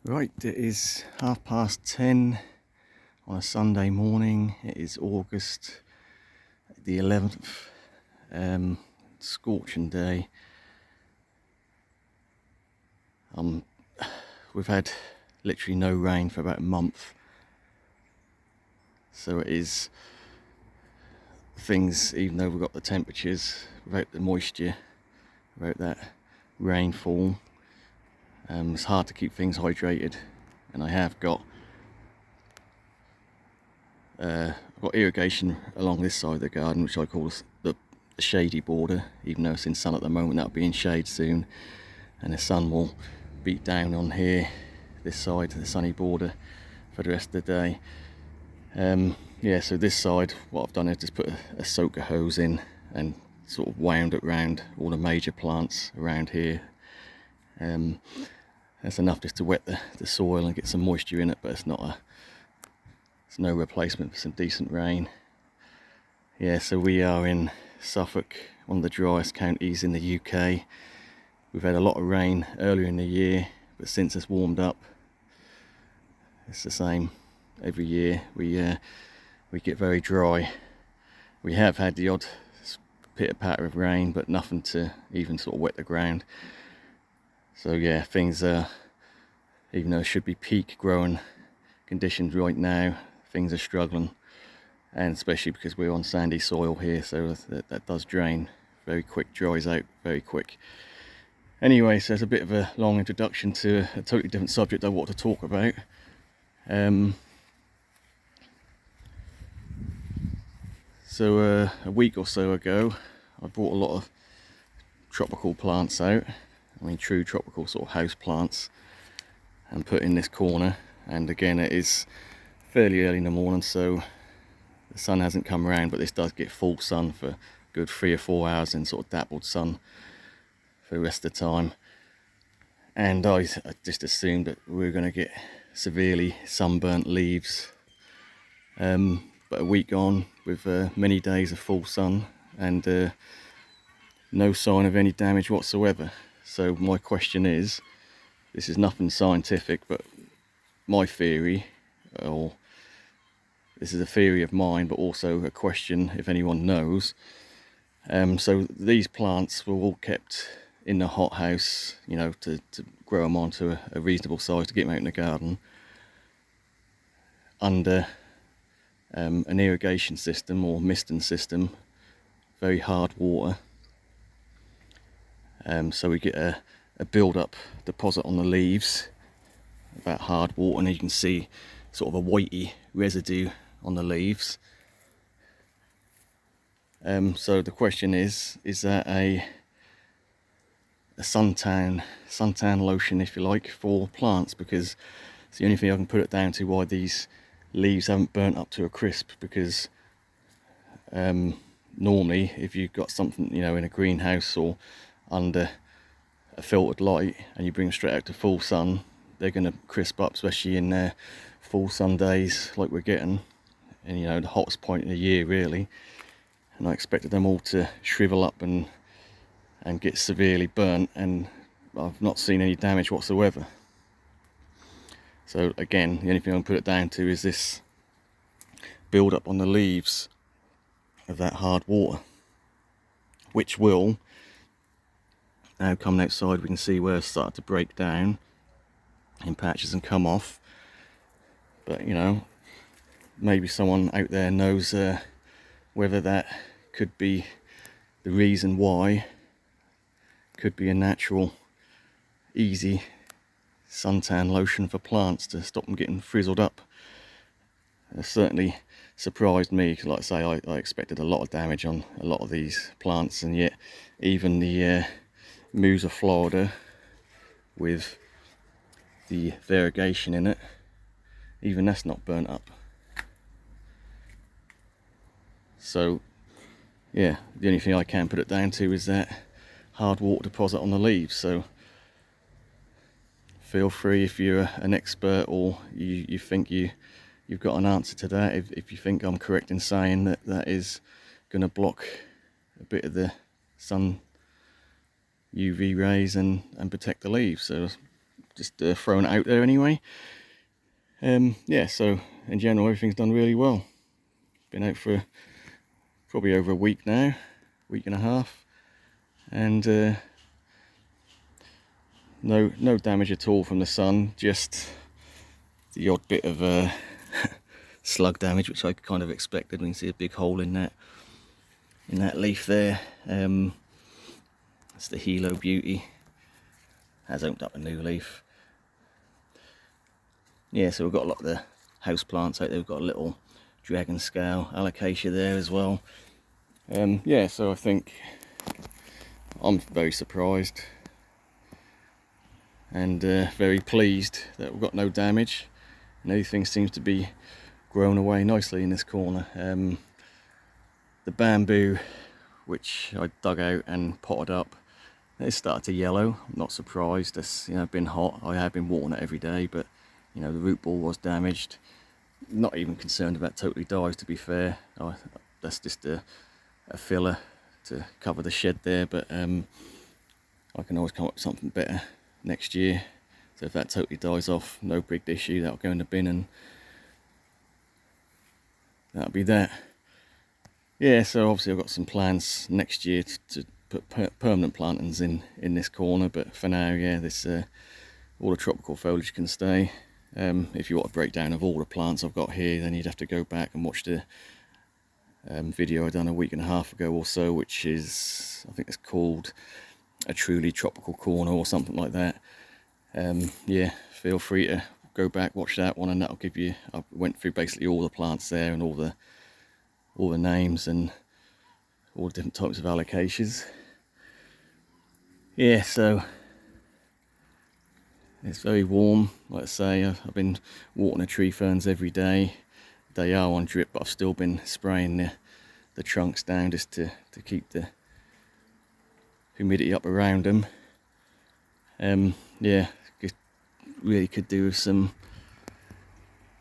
Right, it is 10:30 on a Sunday morning. It is August the 11th, scorching day. We've had literally no rain for about a month, so it is things, even though we've got the temperatures, without the moisture, without that rainfall, it's hard to keep things hydrated. And I have got I've got irrigation along this side of the garden, which I call the shady border, even though it's in sun at the moment. That'll be in shade soon, and the sun will beat down on here, this side, the sunny border, for the rest of the day. Yeah, so this side, what I've done is just put a soaker hose in and sort of wound it around all the major plants around here. That's enough just to wet the soil and get some moisture in it, but it's no replacement for some decent rain. Yeah, so we are in Suffolk, one of the driest counties in the UK. We've had a lot of rain earlier in the year, but since it's warmed up, it's the same every year. We get very dry. We have had the odd pitter-patter of rain, but nothing to even sort of wet the ground. So yeah, things are, even though it should be peak growing conditions right now, things are struggling, and especially because we're on sandy soil here, so that does drain very quick, dries out very quick. Anyway, so it's a bit of a long introduction to a totally different subject I want to talk about. So a week or so ago, I brought a lot of tropical plants out. I mean, true tropical sort of house plants, and put in this corner. And again, it is fairly early in the morning, so the sun hasn't come around, but this does get full sun for a good 3 or 4 hours in sort of dappled sun for the rest of the time. And I just assumed that we were going to get severely sunburnt leaves. But a week on, with many days of full sun and no sign of any damage whatsoever. So my question is, this is nothing scientific, but my theory, or this is a theory of mine, but also a question if anyone knows. So these plants were all kept in the hothouse, you know, to grow them onto a reasonable size to get them out in the garden, under an irrigation system or misting system, very hard water. So we get a build-up deposit on the leaves, that hard water, and you can see sort of a whitey residue on the leaves. So the question is that a suntan lotion, if you like, for plants? Because it's the only thing I can put it down to why these leaves haven't burnt up to a crisp. Because normally, if you've got something, you know, in a greenhouse or under a filtered light and you bring them straight out to full sun, they're going to crisp up, especially in their full sun days like we're getting, and you know, the hottest point of the year really. And I expected them all to shrivel up and get severely burnt, and I've not seen any damage whatsoever. So again, the only thing I can put it down to is this build up on the leaves of that hard water, which will, now coming outside, we can see where it's started to break down in patches and come off. But you know, maybe someone out there knows whether that could be the reason why. Could be a natural, easy suntan lotion for plants to stop them getting frizzled up. It certainly surprised me, because like I say, I expected a lot of damage on a lot of these plants, and yet even the Musa Florida with the variegation in it, even that's not burnt up. So yeah, the only thing I can put it down to is that hard water deposit on the leaves. So feel free, if you're an expert or you think you've got an answer to that, if you think I'm correct in saying that is going to block a bit of the sun UV rays and protect the leaves. So just throwing it out there anyway. Yeah, so in general everything's done really well. Been out for probably over a week now, week and a half, and no damage at all from the sun, just the odd bit of slug damage, which I kind of expected. We can see a big hole in that leaf there. It's the Hilo Beauty, has opened up a new leaf. Yeah, so we've got a lot of the house plants out there. We've got a little dragon scale alocasia there as well. Yeah, so I think I'm very surprised and very pleased that we've got no damage, and everything seems to be growing away nicely in this corner. The bamboo, which I dug out and potted up, it started to yellow. I'm not surprised. It's, you know, been hot. I have been watering it every day, but you know, the root ball was damaged. Not even concerned about totally dies, to be fair. That's just a filler to cover the shed there, but I can always come up with something better next year. So if that totally dies off, no big issue, that'll go in the bin and that'll be that. Yeah, so obviously I've got some plans next year to put permanent plantings in this corner, but for now, yeah, this all the tropical foliage can stay. If you want a breakdown of all the plants I've got here, then you'd have to go back and watch the video I done a week and a half ago or so, which is, I think it's called A Truly Tropical Corner or something like that. Yeah, feel free to go back, watch that one, and that'll give you, I went through basically all the plants there and all the names and all the different types of alocasias. Yeah, so it's very warm. Like I say, I've been watering the tree ferns every day. They are on drip, but I've still been spraying the trunks down just to keep the humidity up around them. Yeah, really could do with some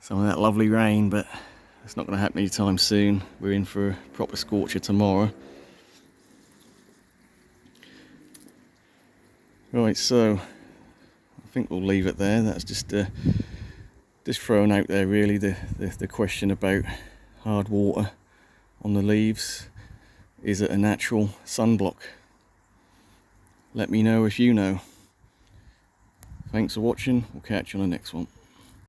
of that lovely rain, but it's not going to happen anytime soon. We're in for a proper scorcher tomorrow. Right, so I think we'll leave it there. That's just thrown out there really the question about hard water on the leaves. Is it a natural sunblock? Let me know if you know. Thanks for watching. We'll catch you on the next one.